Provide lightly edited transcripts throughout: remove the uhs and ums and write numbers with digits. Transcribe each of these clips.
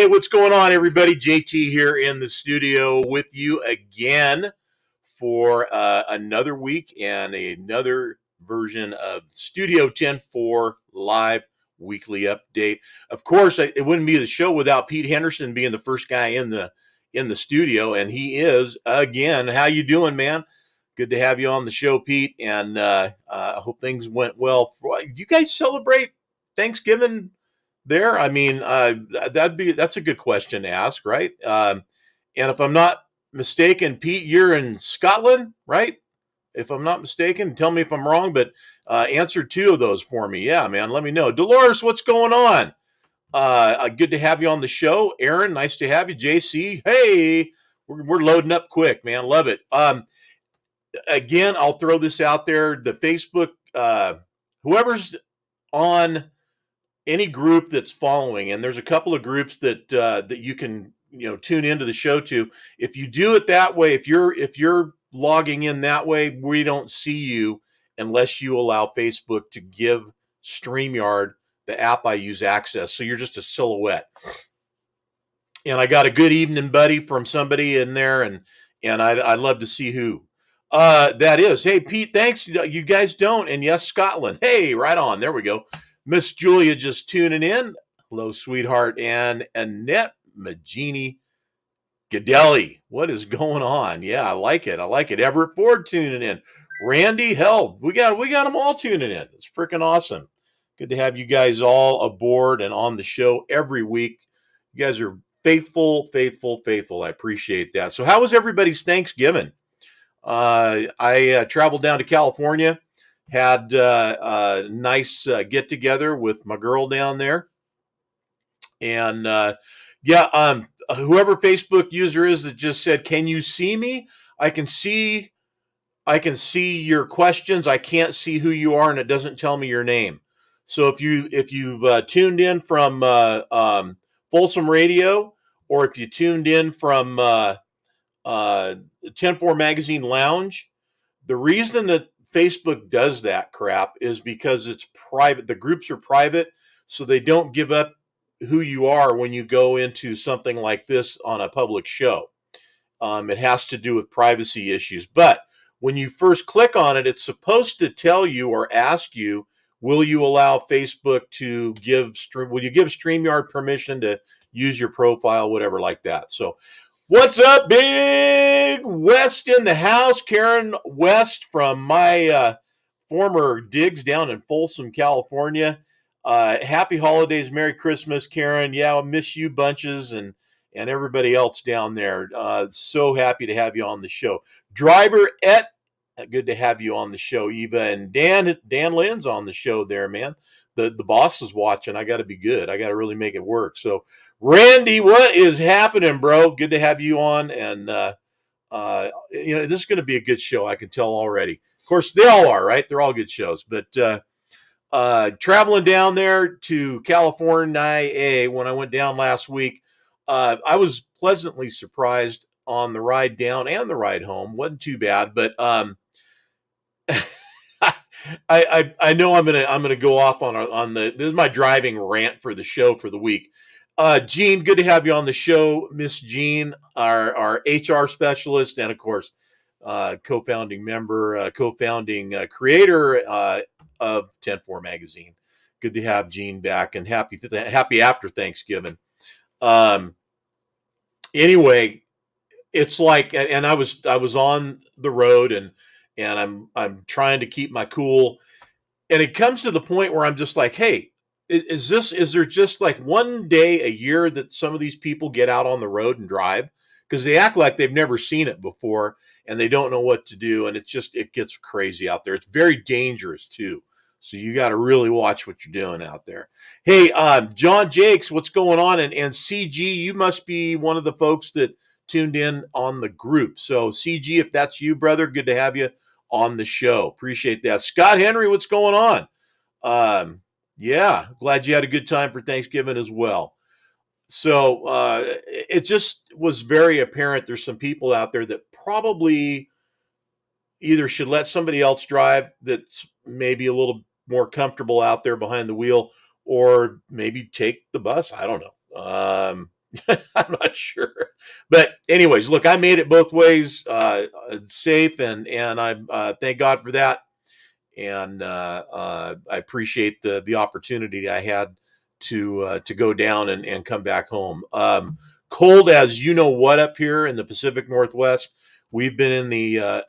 Hey, what's going on, everybody? JT here in the studio with you again for another week and another version of Studio 10-4 live weekly update. Of course, it wouldn't be the show without Pete Henderson being the first guy in the studio, and he is again. How you doing, man? Good to have you on the show, Pete, and I hope things went well. You guys celebrate Thanksgiving there? I mean, that's a good question to ask, right? And if I'm not mistaken, Pete, you're in Scotland, right? If I'm not mistaken, tell me if I'm wrong, but answer two of those for me. Yeah, man, let me know. Dolores, what's going on? Good to have you on the show. Aaron, nice to have you. JC, hey, we're loading up quick, man. Love it. Again, I'll throw this out there. The Facebook, whoever's on any group that's following, and there's a couple of groups that you can tune into the show to. If you do it that way, if you're logging in that way, we don't see you unless you allow Facebook to give StreamYard, the app I use, access. So you're just a silhouette. And I got a good evening, buddy, from somebody in there, and I'd love to see who that is. Hey, Pete, thanks. You guys don't, and yes, Scotland. Hey, right on. There we go. Miss Julia just tuning in. Hello, sweetheart. And Annette Magini Gadelli. What is going on? Yeah, I like it. Everett Ford tuning in. Randy, hell, we got them all tuning in. It's freaking awesome. Good to have you guys all aboard and on the show every week. You guys are faithful. I appreciate that. So how was everybody's Thanksgiving? I traveled down to California, had a nice get together with my girl down there, and whoever Facebook user is that just said, "Can you see me?" I can see your questions. I can't see who you are, and it doesn't tell me your name. So if you've tuned in from Folsom Radio, or if you tuned in from 10-4 Magazine Lounge, the reason that Facebook does that crap is because it's private. The groups are private, so they don't give up who you are when you go into something like this on a public show. It has to do with privacy issues. But when you first click on it, it's supposed to tell you or ask you, will you allow Facebook to will you give StreamYard permission to use your profile, whatever like that. So what's up, Big West in the house? Karen West from my former digs down in Folsom, California. Happy holidays, Merry Christmas, Karen. Yeah, I'll miss you bunches and everybody else down there. So happy to have you on the show. Driver good to have you on the show. Eva and Dan Lynn's on the show there, man. The boss is watching. I got to be good. I got to really make it work. So Randy, what is happening, bro? Good to have you on. And, this is going to be a good show. I can tell already. Of course, they all are, right? They're all good shows. But traveling down there to California, when I went down last week, I was pleasantly surprised on the ride down and the ride home. Wasn't too bad, but I know I'm gonna go off on this is my driving rant for the show for the week. Jean, good to have you on the show, Miss Jean, our HR specialist, and of course, co-founding member, co-founding creator of 10-4 Magazine. Good to have Jean back, and happy after Thanksgiving. Anyway, it's like, and I was on the road, and I'm trying to keep my cool, and it comes to the point where I'm just like, hey, is there just like one day a year that some of these people get out on the road and drive? Because they act like they've never seen it before and they don't know what to do. And it gets crazy out there. It's very dangerous too. So you got to really watch what you're doing out there. Hey, John Jakes, what's going on? And CG, you must be one of the folks that tuned in on the group. So CG, if that's you, brother, good to have you on the show. Appreciate that. Scott Henry, what's going on? Yeah, glad you had a good time for Thanksgiving as well. So it just was very apparent there's some people out there that probably either should let somebody else drive that's maybe a little more comfortable out there behind the wheel, or maybe take the bus. I don't know. I'm not sure. But anyways, look, I made it both ways, safe, and I thank God for that. And I appreciate the opportunity I had to go down and come back home. Cold as you know what up here in the Pacific Northwest. We've been in the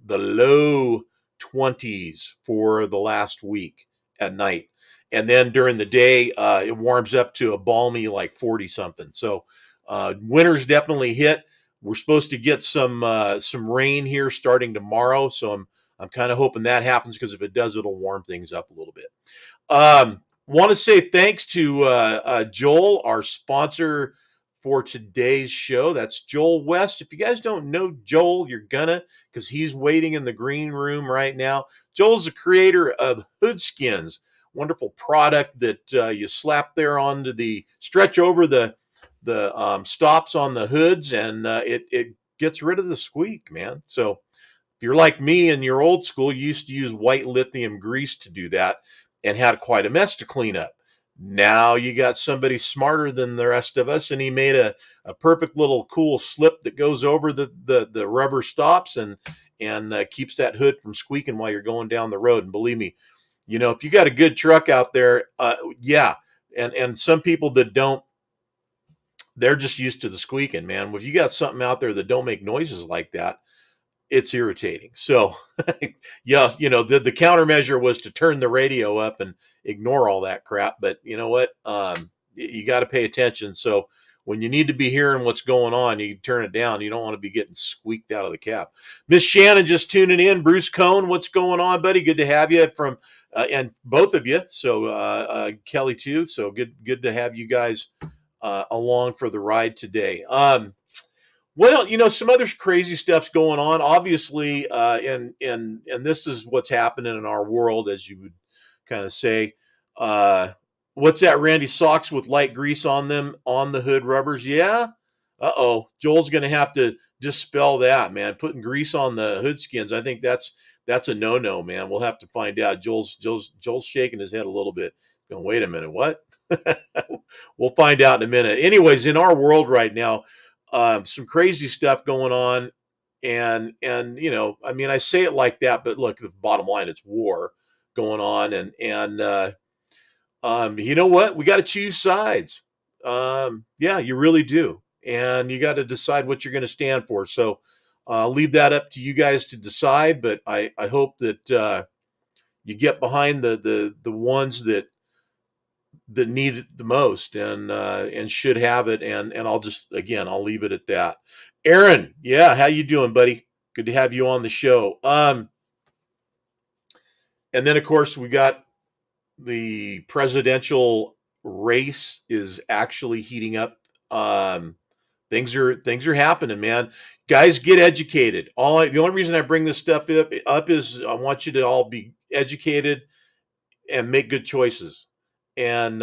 low 20s for the last week at night, and then during the day it warms up to a balmy like 40 something. So winter's definitely hit. We're supposed to get some rain here starting tomorrow, so I'm kind of hoping that happens because if it does, it'll warm things up a little bit. Want to say thanks to Joel, our sponsor for today's show. That's Joel West. If you guys don't know Joel, you're gonna, because he's waiting in the green room right now. Joel's the creator of Hood Skinz, wonderful product that you slap there onto the stretch over the stops on the hoods, and it gets rid of the squeak, man. So if you're like me and you're old school, you used to use white lithium grease to do that and had quite a mess to clean up. Now you got somebody smarter than the rest of us, and he made a perfect little cool slip that goes over the rubber stops and keeps that hood from squeaking while you're going down the road. And believe me, if you got a good truck out there, yeah, and some people that don't, they're just used to the squeaking, man. If you got something out there that don't make noises like that, it's irritating. So, yeah, the countermeasure was to turn the radio up and ignore all that crap. But you know what? You got to pay attention. So when you need to be hearing what's going on, you turn it down. You don't want to be getting squeaked out of the cab. Miss Shannon just tuning in. Bruce Cohn, what's going on, buddy? Good to have you from, and both of you. So Kelly too. So good to have you guys along for the ride today. What else? Some other crazy stuff's going on. Obviously, and this is what's happening in our world, as you would kind of say. What's that, Randy? Socks with light grease on them on the hood rubbers? Yeah. Joel's going to have to dispel that, man. Putting grease on the Hood Skinz, I think that's a no-no, man. We'll have to find out. Joel's shaking his head a little bit. Going, wait a minute, what? We'll find out in a minute. Anyways, in our world right now, some crazy stuff going on, and I mean, I say it like that, but look, the bottom line, it's war going on, and you know what? We got to choose sides. Yeah, you really do, and you got to decide what you're going to stand for. So I'll leave that up to you guys to decide, but I hope that you get behind the ones that need it the most and should have it, and I'll leave it at that. Aaron, yeah, how you doing, buddy? Good to have you on the show. And then of course we got the presidential race is actually heating up. Things are happening, man. Guys, get educated. The only reason I bring this stuff up is I want you to all be educated and make good choices, and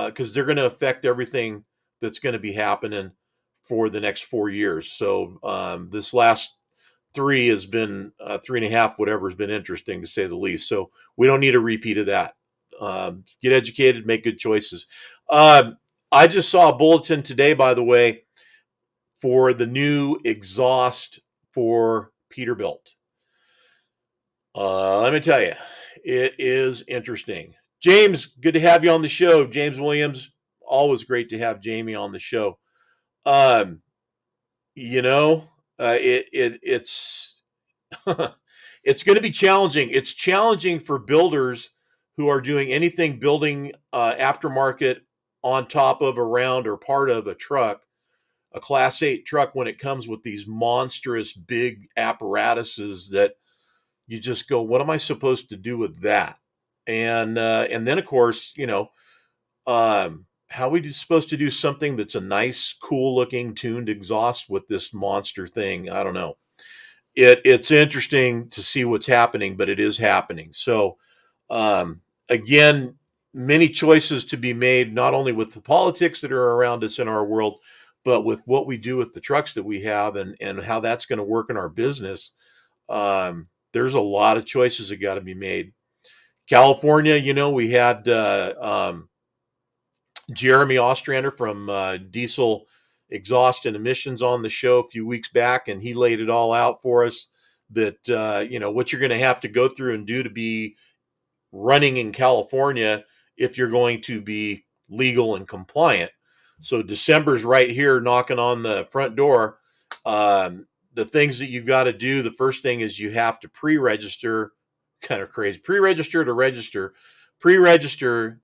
because they're going to affect everything that's going to be happening for the next 4 years. So this last three has been 3.5, whatever, has been interesting to say the least. So we don't need a repeat of that. Get educated, make good choices. I just saw a bulletin today, by the way, for the new exhaust for Peterbilt. Let me tell you, it is interesting. James, good to have you on the show. James Williams, always great to have Jamie on the show. You know, it's it's going to be challenging. It's challenging for builders who are doing anything building aftermarket on top of, around, or part of a truck, a Class 8 truck, when it comes with these monstrous big apparatuses that you just go, what am I supposed to do with that? And then of course, how we supposed to do something that's a nice, cool looking tuned exhaust with this monster thing? I don't know. It's interesting to see what's happening, but it is happening. So again, many choices to be made, not only with the politics that are around us in our world, but with what we do with the trucks that we have, and how that's going to work in our business. There's a lot of choices that got to be made. California, we had Jeremy Ostrander from Diesel Exhaust and Emissions on the show a few weeks back, and he laid it all out for us that what you're going to have to go through and do to be running in California if you're going to be legal and compliant. So December's right here knocking on the front door. The things that you've got to do, the first thing is you have to pre-register. Kind of crazy. Pre-register to register. Pre-register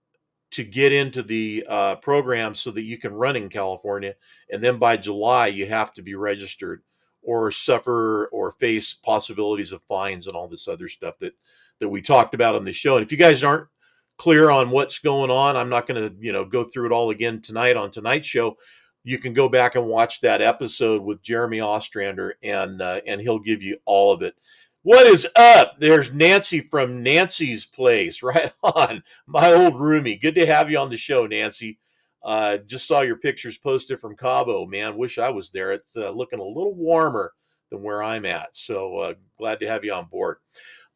to get into the program so that you can run in California. And then by July, you have to be registered or suffer or face possibilities of fines and all this other stuff that we talked about on the show. And if you guys aren't clear on what's going on, I'm not going to go through it all again tonight on tonight's show. You can go back and watch that episode with Jeremy Ostrander, and he'll give you all of it. What is up? There's Nancy from Nancy's Place. Right on. My old roomie. Good to have you on the show, Nancy. Just saw your pictures posted from Cabo. Man, wish I was there. It's looking a little warmer than where I'm at. So glad to have you on board.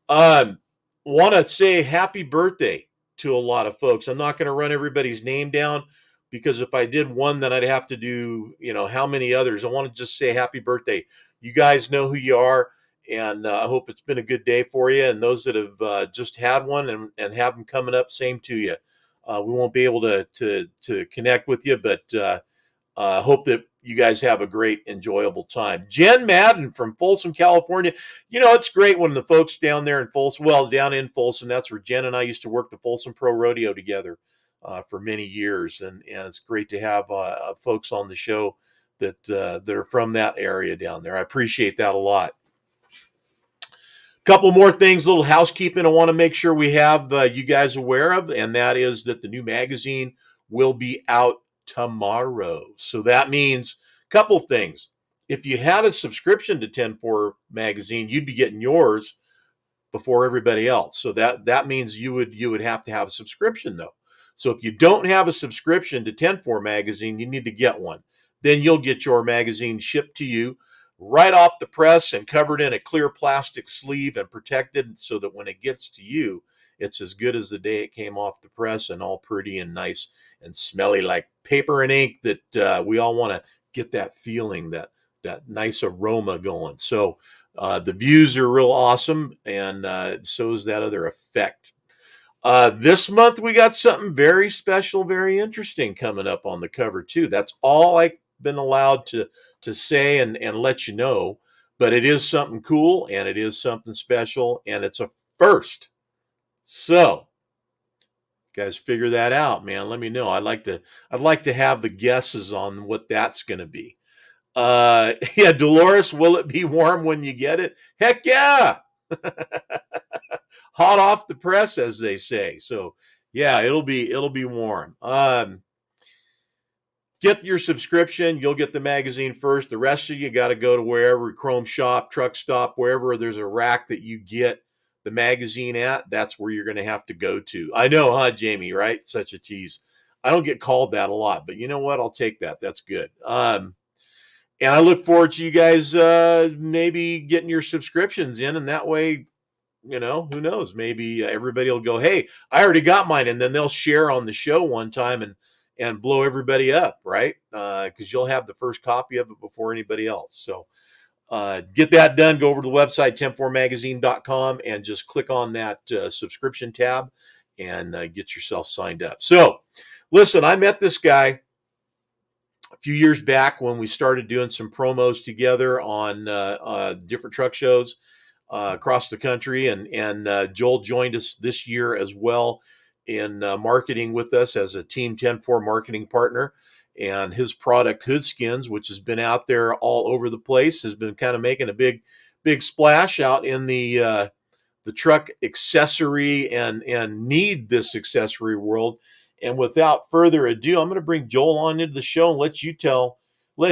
Want to say happy birthday to a lot of folks. I'm not going to run everybody's name down because if I did one, then I'd have to do, how many others. I want to just say happy birthday. You guys know who you are. And I hope it's been a good day for you. And those that have just had one and have them coming up, same to you. We won't be able to connect with you, but hope that you guys have a great, enjoyable time. Jen Madden from Folsom, California. It's great when the folks down there in Folsom, down in Folsom, that's where Jen and I used to work the Folsom Pro Rodeo together for many years. And it's great to have folks on the show that are from that area down there. I appreciate that a lot. Couple more things, little housekeeping I want to make sure we have you guys aware of, and that is that the new magazine will be out tomorrow. So that means a couple things. If you had a subscription to 10-4 magazine, you'd be getting yours before everybody else. So that means you would have to have a subscription though. So if you don't have a subscription to 10-4 magazine, you need to get one. Then you'll get your magazine shipped to you right off the press and covered in a clear plastic sleeve and protected so that when it gets to you, it's as good as the day it came off the press and all pretty and nice and smelly like paper and ink that we all want to get that feeling, that nice aroma going. So the views are real awesome, and so is that other effect. This month we got something very special, very interesting coming up on the cover too. That's all I've been allowed to say and let you know, but it is something cool and it is something special and it's a first. So guys, figure that out, man. Let me know. I'd like to have the guesses on what that's going to be. Yeah, Dolores, will it be warm when you get it? Heck yeah. Hot off the press, as they say. So yeah, it'll be warm. Get your subscription. You'll get the magazine first. The rest of you got to go to wherever, Chrome Shop, Truck Stop, wherever there's a rack that you get the magazine at. That's where you're going to have to go to. I know, huh, Jamie, right? Such a tease. I don't get called that a lot, but you know what? I'll take that. That's good. And I look forward to you guys maybe getting your subscriptions in, and that way, who knows? Maybe everybody will go, hey, I already got mine, and then they'll share on the show one time and blow everybody up, right? Because you'll have the first copy of it before anybody else. So get that done. Go over to the website, 10-4magazine.com, and just click on that subscription tab and get yourself signed up. So listen, I met this guy a few years back when we started doing some promos together on different truck shows across the country. And Joel joined us this year as well in marketing with us as a Team 10-4 marketing partner. And his product, Hood Skinz, which has been out there all over the place, has been kind of making a big splash out in the truck accessory and need this accessory world. And without further ado, I'm going to bring Joel on into the show and let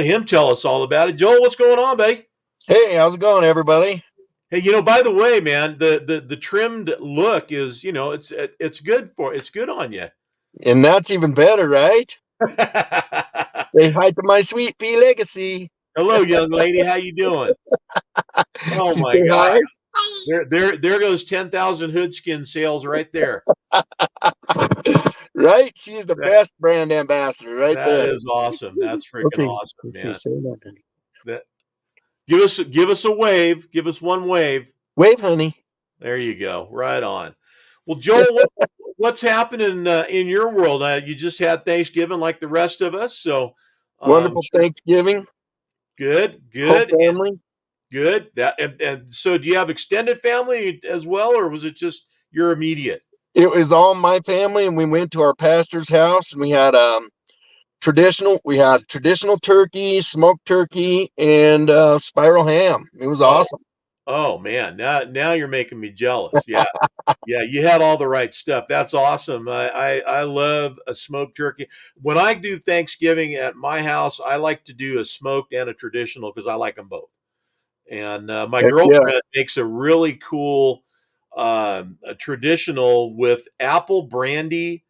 him tell us all about it. Joel, what's going on, buddy? Hey, how's it going, everybody? Hey, by the way, man, the trimmed look is, it's good on you. And that's even better, right? Say hi to my sweet pea legacy. Hello, young lady. How you doing? Oh my God. There goes 10,000 Hood Skinz sales right there. Right? She's the That, best brand ambassador right that there. is awesome. That's freaking Okay. awesome, Okay, man. say that, honey. That give us a wave. Give us one wave. Wave, honey. There you go. Right on. Well, Joel, what's happening in your world? You just had Thanksgiving like the rest of us, so Wonderful sure. Thanksgiving. Good, Whole good, family. good. That and so, do you have extended family as well, or was it just your immediate? It was all my family, and we went to our pastor's house, and we had traditional turkey, smoked turkey, and spiral ham. It was Oh, awesome. oh man, now you're making me jealous. Yeah, yeah, you had all the right stuff. That's awesome. I love a smoked turkey. When I do Thanksgiving at my house, I like to do a smoked and a traditional because I like them both. And my Heck yeah. girlfriend makes a really cool a traditional with apple brandy,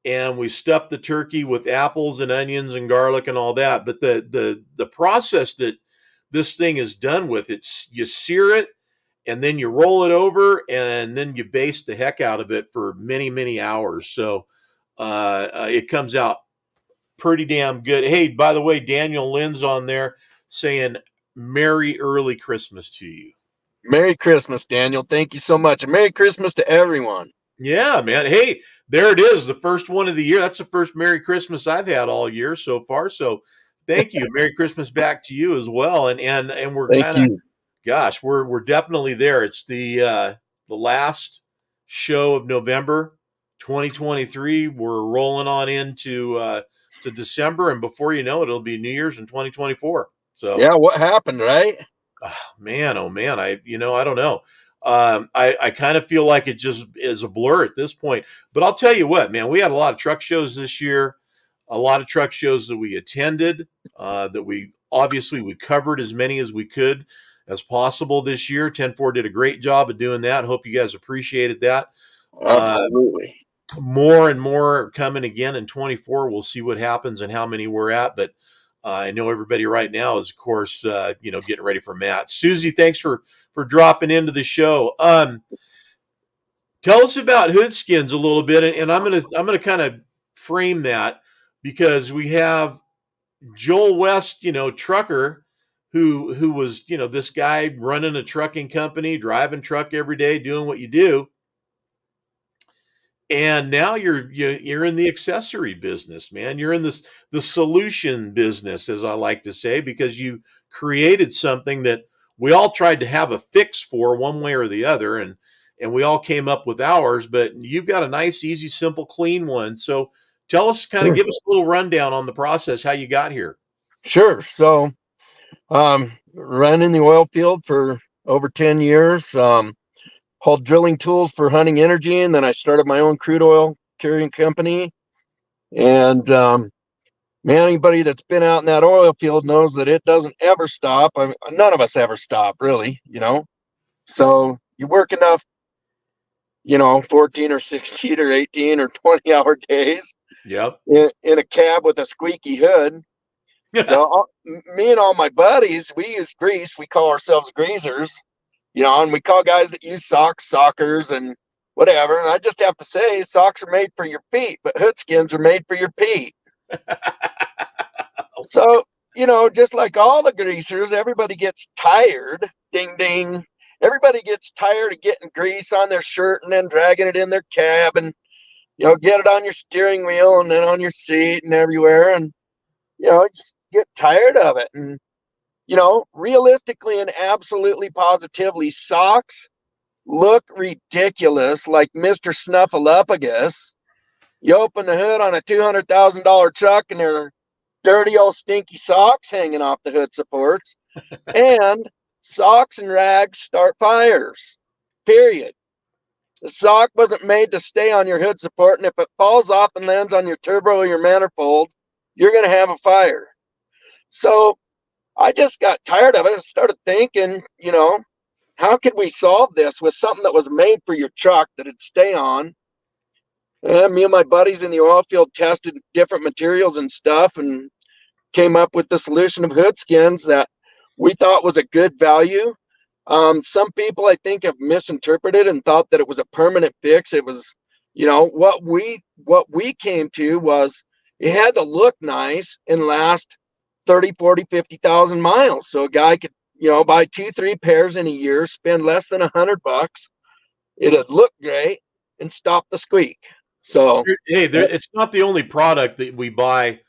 and we stuff the turkey with apples and onions and garlic and all that. But the process that this thing is done with, it's you sear it and then you roll it over and then you baste the heck out of it for many hours. So it comes out pretty damn good. Hey, by the way, Daniel Lynn's on there saying Merry early Christmas to you. Merry Christmas, Daniel. Thank you so much. And Merry Christmas to everyone. Yeah, man. Hey, there it is, the first one of the year. That's the first Merry Christmas I've had all year so far. So thank you. Merry Christmas back to you as well. And we're Thank kind of, you. gosh, we're definitely there. It's the last show of November 2023. We're rolling on into to December, and before you know it, it'll be New Year's in 2024. So Yeah, what happened, right? oh man, I don't know. I kind of feel like it just is a blur at this point. But I'll tell you what, man, we had a lot of truck shows this year, a lot of truck shows that we attended, that we covered as many as we could as possible this year. 10-4 did a great job of doing that. Hope you guys appreciated that. Uh, Absolutely. more and more coming again in 24. We'll see what happens and how many we're at, but I know everybody right now is, of course, getting ready for Matt. Susie, thanks for dropping into the show. Tell us about Hood Skinz a little bit, and I'm gonna kind of frame that because we have Joel West, trucker, who was this guy running a trucking company, driving truck every day, doing what you do. And now you're in the accessory business, man. You're in the solution business, as I like to say, because you created something that we all tried to have a fix for one way or the other, and we all came up with ours. But you've got a nice, easy, simple, clean one. So tell us, kind of Sure. give us a little rundown on the process, how you got here. Sure. So, ran in the oil field for over 10 years. Hauled drilling tools for hunting energy, and then I started my own crude oil carrying company. And man, anybody that's been out in that oil field knows that it doesn't ever stop. None of us ever stop, really. So you work enough, 14 or 16 or 18 or 20-hour days Yep. in a cab with a squeaky hood. So me and all my buddies, we use grease. We call ourselves greasers, and we call guys that use socks, sockers, and whatever. And I just have to say, socks are made for your feet, but Hood Skinz are made for your feet. So, just like all the greasers, everybody gets tired. Ding, ding. Everybody gets tired of getting grease on their shirt and then dragging it in their cab and, get it on your steering wheel and then on your seat and everywhere. And, just get tired of it. And, realistically and absolutely positively, socks look ridiculous like Mr. Snuffleupagus. You open the hood on a $200,000 truck and there are dirty old stinky socks hanging off the hood supports. And socks and rags start fires. Period. The sock wasn't made to stay on your hood support, and if it falls off and lands on your turbo or your manifold, you're going to have a fire. So I just got tired of it and started thinking, how could we solve this with something that was made for your truck that'd stay on? And me and my buddies in the oil field tested different materials and stuff and came up with the solution of Hood Skinz that we thought was a good value. Some people, I think, have misinterpreted and thought that it was a permanent fix. It was what we came to was it had to look nice and last 30, 40, 50,000 miles. So a guy could, buy 2, 3 pairs in a year, spend less than $100. It'd look great and stop the squeak. So, Hey, it's not the only product that we buy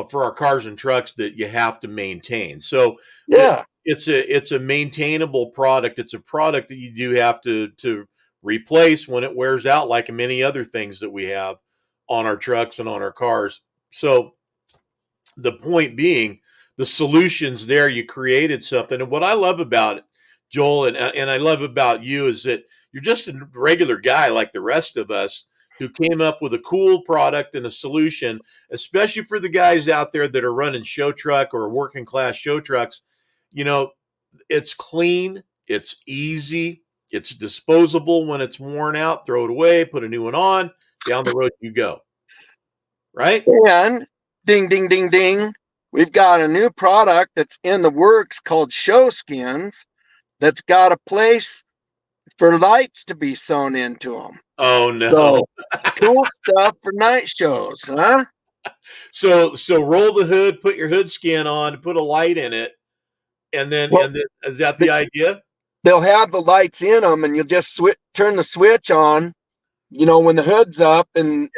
for our cars and trucks that you have to maintain. So yeah, it's a maintainable product. It's a product that you do have to replace when it wears out, like many other things that we have on our trucks and on our cars. So the point being, the solution's there. You created something, and what I love about it, Joel, and I love about you is that you're just a regular guy like the rest of us who came up with a cool product and a solution, especially for the guys out there that are running show truck or working class show trucks. You know, it's clean, it's easy, it's disposable when it's worn out. Throw it away, put a new one on. Down the road you go. Right? and ding, ding, ding, ding. We've got a new product that's in the works called Hood Skinz that's got a place for lights to be sewn into them. Oh no! So cool stuff for night shows, huh? So roll the hood, put your hood skin on, put a light in it, and then is that the idea? They'll have the lights in them, and you'll just turn the switch on, when the hood's up, and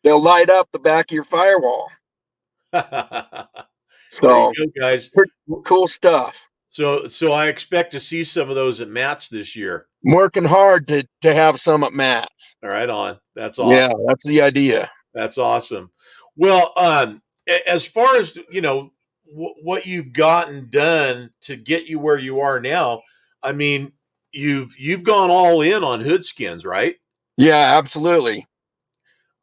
they'll light up the back of your firewall. So there you go, guys. Pretty cool stuff. So I expect to see some of those at Matt's this year. I'm working hard to have some at Matt's. All right, on. That's awesome. Yeah, that's the idea. That's awesome. Well, as far as what you've gotten done to get you where you are now, I mean, you've gone all in on Hood Skinz, right? Yeah, absolutely.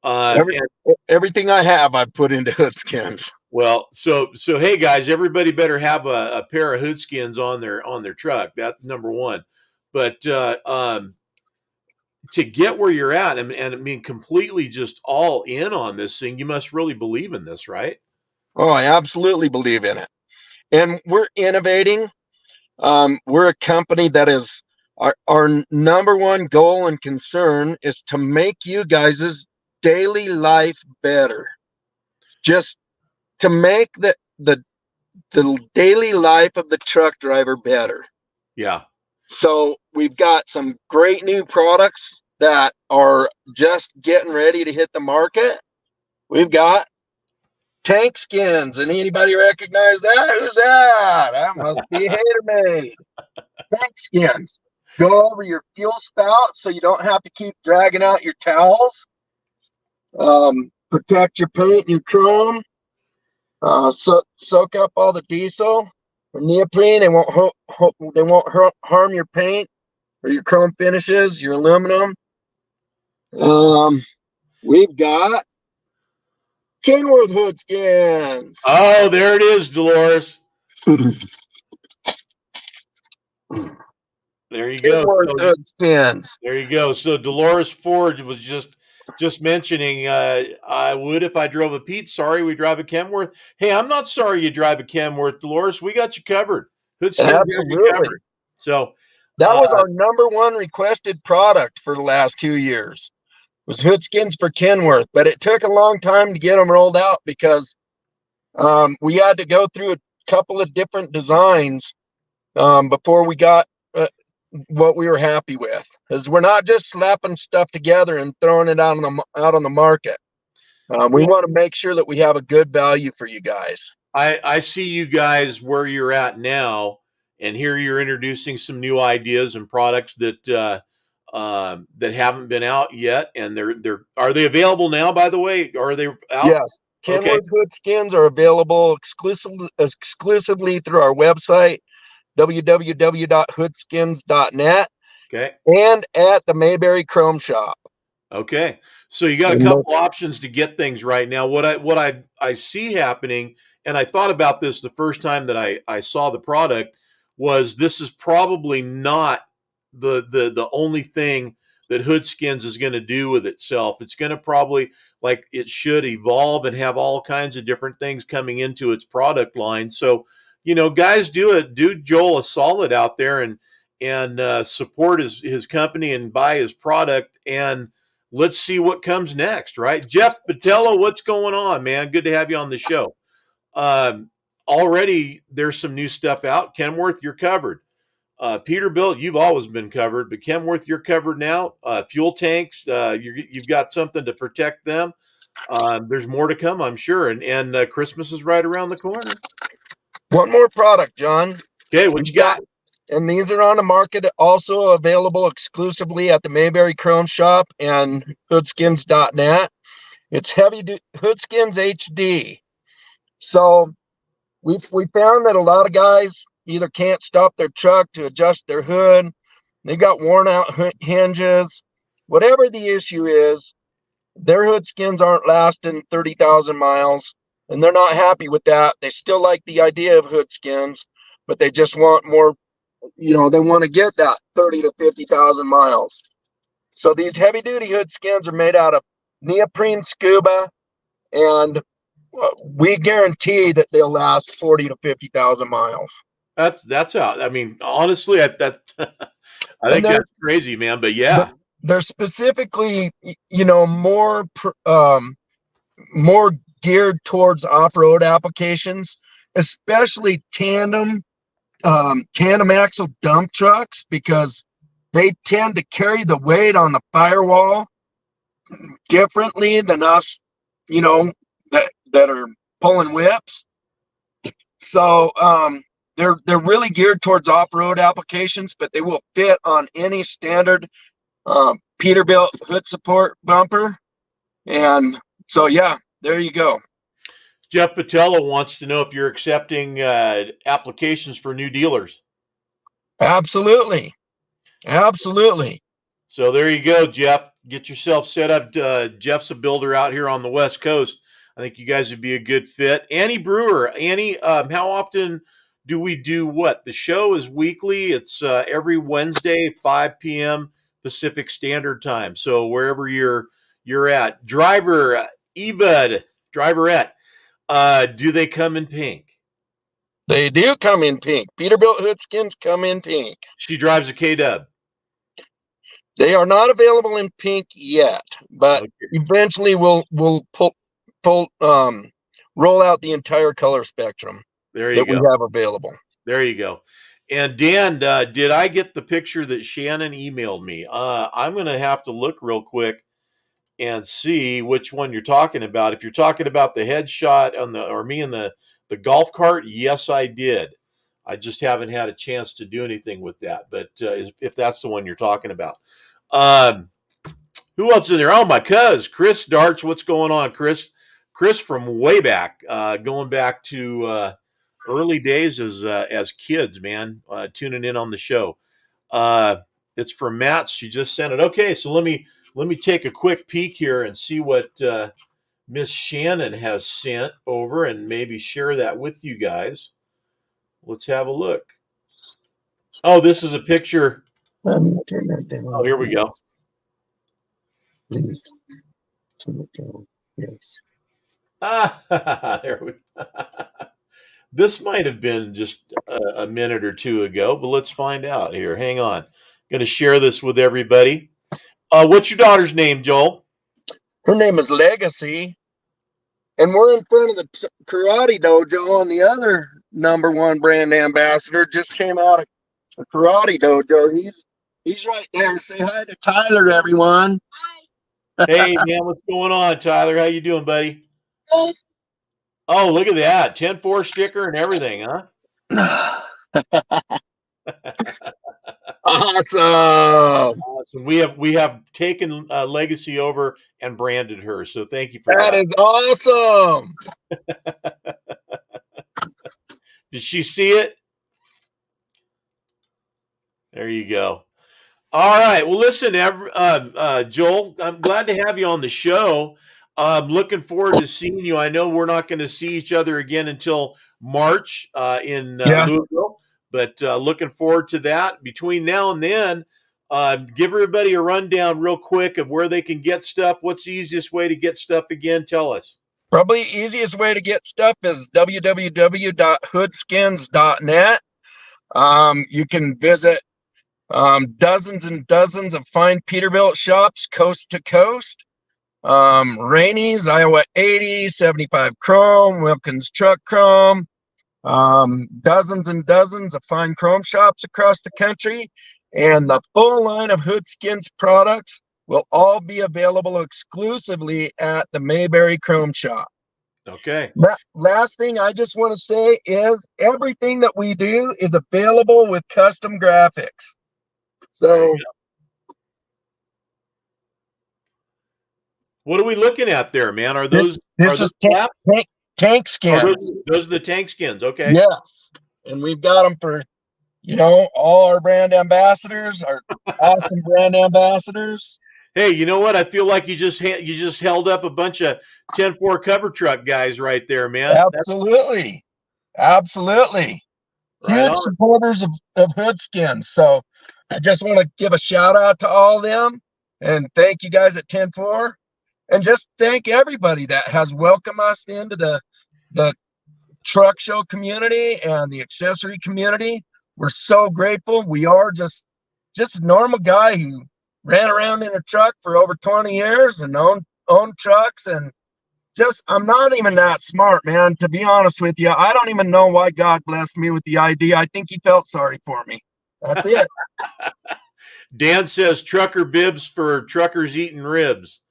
Everything I have, I put into Hood Skinz. Well, so hey guys, everybody better have a pair of Hood Skinz on their truck. That's number one. But to get where you're at, and I mean, completely just all in on this thing, you must really believe in this, right? Oh, I absolutely believe in it. And we're innovating. We're a company that is our number one goal and concern is to make you guys' daily life better. Just to make the daily life of the truck driver better. Yeah. So we've got some great new products that are just getting ready to hit the market. We've got tank skins, and anybody recognize that? Who's that? That must be Hater Made. Tank skins go over your fuel spout so you don't have to keep dragging out your towels. Protect your paint and your chrome. Soak up all the diesel or neoprene. They won't harm your paint or your chrome finishes, your aluminum. We've got Kenworth Hood Skinz. Oh, there it is, Dolores. There you go. Kenworth Hood Skinz. There you go. So Dolores Ford was just mentioning, I would if I drove a Pete. Sorry, we drive a Kenworth. Hey, I'm not sorry you drive a Kenworth, Dolores. We got you covered. Hood Skinz. Absolutely. So that was our number one requested product for the last 2 years. Was Hood Skinz for Kenworth, but it took a long time to get them rolled out because we had to go through a couple of different designs before we got what we were happy with. Because we're not just slapping stuff together and throwing it out on the market. We want to make sure that we have a good value for you guys. I see you guys where you're at now, and here you're introducing some new ideas and products that haven't been out yet, and are they available now? By the way, are they out? Yes, Kenworth Hood Skinz are available exclusively through our website, www.hoodskins.net. Okay, and at the Mayberry Chrome Shop. Okay, so you got a couple options to get things right now. What I see happening, and I thought about this the first time that I saw the product, was this is probably not the only thing that Hood Skinz is going to do with itself. It's going to probably, like it should, evolve and have all kinds of different things coming into its product line. So, guys, do Joel a solid out there and support his company and buy his product. And let's see what comes next, right? Jeff Patella, what's going on, man? Good to have you on the show. Already there's some new stuff out. Kenworth, you're covered. Peterbilt, you've always been covered, but Kenworth, you're covered now. Fuel tanks, you've got something to protect them. There's more to come, I'm sure, and Christmas is right around the corner. One more product, John. Okay, what you got? And these are on the market, also available exclusively at the Mayberry Chrome Shop and hoodskins.net. It's Hood Skinz HD. So we found that a lot of guys either can't stop their truck to adjust their hood, they got worn out hinges, whatever the issue is, their hood skins aren't lasting 30,000 miles, and they're not happy with that. They still like the idea of hood skins, but they just want more, they want to get that 30 to 50,000 miles. So these heavy duty hood skins are made out of neoprene scuba, and we guarantee that they'll last 40 to 50,000 miles. That's out. I mean, honestly, I think that's crazy, man. But yeah, they're specifically, more geared towards off-road applications, especially tandem axle dump trucks, because they tend to carry the weight on the firewall differently than us, that are pulling whips. So they're really geared towards off-road applications, but they will fit on any standard Peterbilt hood support bumper. And so, yeah, there you go. Jeff Patella wants to know if you're accepting applications for new dealers. Absolutely. So there you go, Jeff. Get yourself set up. Jeff's a builder out here on the West Coast. I think you guys would be a good fit. Annie Brewer, Annie, how often do we do what? The show is weekly. It's every Wednesday, 5 p.m. Pacific Standard Time. So wherever you're at. Driver, Driverette, do they come in pink? They do come in pink. Peterbilt Hood Skins come in pink. She drives a K-Dub. They are not available in pink yet, but eventually we'll roll out the entire color spectrum that we have available. There you go. And Dan, did I get the picture that Shannon emailed me? I'm going to have to look real quick and see which one you're talking about. If you're talking about the headshot or me in the golf cart, yes, I did. I just haven't had a chance to do anything with that. But if that's the one you're talking about. Who else in there? Oh, my cuz, Chris Darch. What's going on, Chris? Chris from way back, going back to early days as kids, man, tuning in on the show. It's from Matt. She just sent it. Okay, so let me take a quick peek here and see what Miss Shannon has sent over and maybe share that with you guys. Let's have a look. Oh, this is a picture. Turn that down. Oh, here we go. Please turn it down. Yes. There we go. This might have been just a minute or two ago, but let's find out here. Hang on. I'm going to share this with everybody. What's your daughter's name, Joel? Her name is Legacy. And we're in front of the Karate Dojo, and the other #1 brand ambassador just came out of the Karate Dojo. He's right there. Say hi to Tyler, everyone. Hi. Hey, man, what's going on, Tyler? How you doing, buddy? Hey. Oh, look at that. 10-4 sticker and everything, huh? Awesome. We have taken Legacy over and branded her, so thank you for that. That is awesome. Did she see it? There you go. All right. Well, listen, Joel, I'm glad to have you on the show. I'm looking forward to seeing you. I know we're not going to see each other again until March in Louisville, but looking forward to that. Between now and then, give everybody a rundown real quick of where they can get stuff. What's the easiest way to get stuff again? Tell us. Probably easiest way to get stuff is www.hoodskins.net. You can visit Dozens and dozens of fine Peterbilt shops coast to coast. Rainey's, Iowa 80, 75 Chrome, Wilkins Truck Chrome. Dozens and dozens of fine chrome shops across the country. And the full line of Hood Skinz products will all be available exclusively at the Mayberry Chrome Shop. Okay. Last thing I just want to say is everything that we do is available with custom graphics. So what are we looking at there, man? Are those this is tank skins? Those are the tank skins. Okay. Yes, and we've got them for all our brand ambassadors, our awesome brand ambassadors. Hey, you know what? I feel like you just held up a bunch of 10-4 cover truck guys right there, man. Absolutely. Right Huge on. Supporters of Hood Skinz. So I just want to give a shout out to all of them and thank you guys at 10-4 and just thank everybody that has welcomed us into the truck show community and the accessory community. We're so grateful. We are just a normal guy who ran around in a truck for over 20 years and owned trucks, and I'm not even that smart, man. To be honest with you, I don't even know why God blessed me with the idea. I think he felt sorry for me. That's it. Dan says trucker bibs for truckers eating ribs.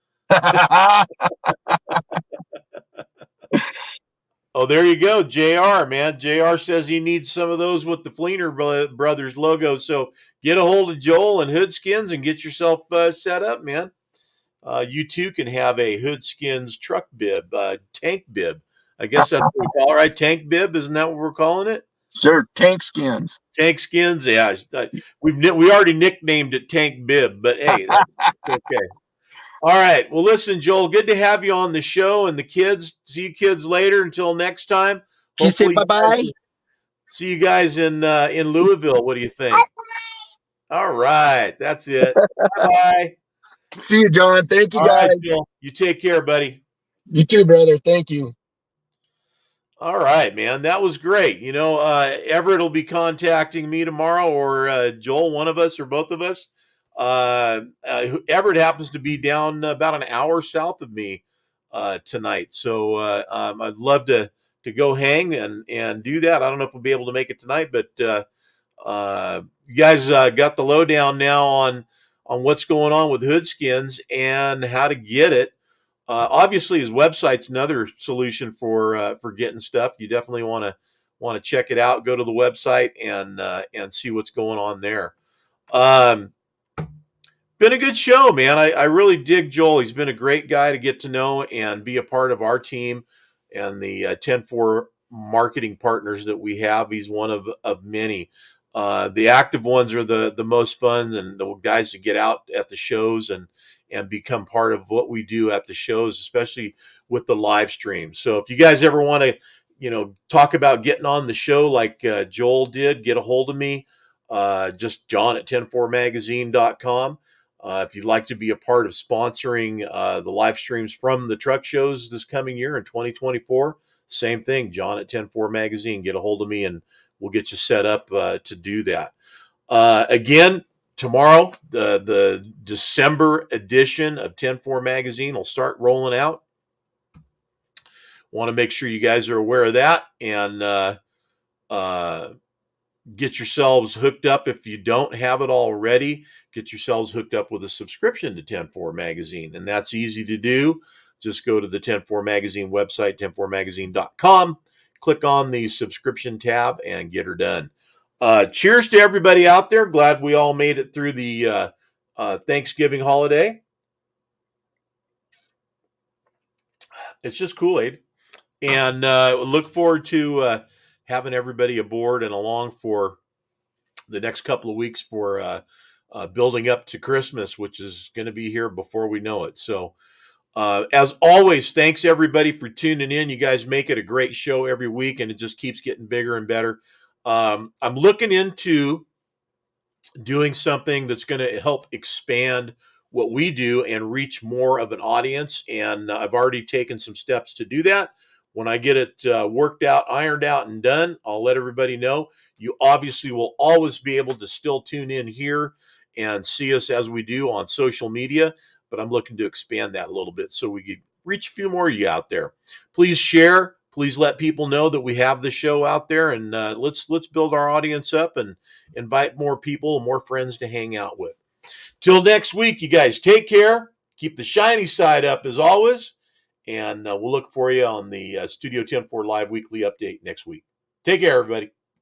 Oh, there you go. JR, man. JR says he needs some of those with the Fleener Brothers logo. So get a hold of Joel and Hood Skinz and get yourself set up, man. You too can have a Hood Skinz truck bib, tank bib. I guess that's what we call it, right? Tank bib, isn't that what we're calling it? Sure, tank skins. Tank skins, yeah. We already nicknamed it tank bib, but hey, that's okay. All right. Well, listen, Joel, good to have you on the show, and the kids. See you kids later. Until next time. Can you say bye-bye? See you guys in Louisville. What do you think? All right. That's it. Bye-bye. See you, John. Thank you, guys. Right, Joel. You take care, buddy. You too, brother. Thank you. All right, man. That was great. Everett will be contacting me tomorrow, or Joel, one of us or both of us. Everett happens to be down about an hour south of me tonight, so I'd love to go hang and do that. I don't know if we'll be able to make it tonight, but you guys got the lowdown now on what's going on with Hood Skinz and how to get it. Obviously, his website's another solution for getting stuff. You definitely want to check it out. Go to the website and see what's going on there. Been a good show, man. I really dig Joel. He's been a great guy to get to know and be a part of our team and the 10-4 marketing partners that we have. He's one of many. The active ones are the most fun, and the guys that get out at the shows and become part of what we do at the shows, especially with the live stream. So if you guys ever want to, talk about getting on the show like Joel did, get a hold of me. Just John at 10-4magazine.com. If you'd like to be a part of sponsoring the live streams from the truck shows this coming year in 2024, same thing, John at 10-4 Magazine. Get a hold of me and we'll get you set up to do that. Again, tomorrow, the December edition of 10-4 Magazine will start rolling out. Want to make sure you guys are aware of that and get yourselves hooked up. If you don't have it already, get yourselves hooked up with a subscription to 10-4 Magazine. And that's easy to do. Just go to the 10-4 Magazine website, 10-4magazine.com, click on the subscription tab and get her done. Cheers to everybody out there. Glad we all made it through the Thanksgiving holiday. It's just Kool-Aid. And look forward to having everybody aboard and along for the next couple of weeks for building up to Christmas, which is going to be here before we know it. So as always, thanks everybody for tuning in. You guys make it a great show every week, and it just keeps getting bigger and better. I'm looking into doing something that's going to help expand what we do and reach more of an audience. And I've already taken some steps to do that. When I get it worked out, ironed out, and done, I'll let everybody know. You obviously will always be able to still tune in here and see us as we do on social media, but I'm looking to expand that a little bit so we can reach a few more of you out there. Please share. Please let people know that we have the show out there, and let's build our audience up and invite more people and more friends to hang out with. Till next week, you guys take care. Keep the shiny side up as always, and we'll look for you on the Studio 10-4 Live Weekly Update next week. Take care, everybody.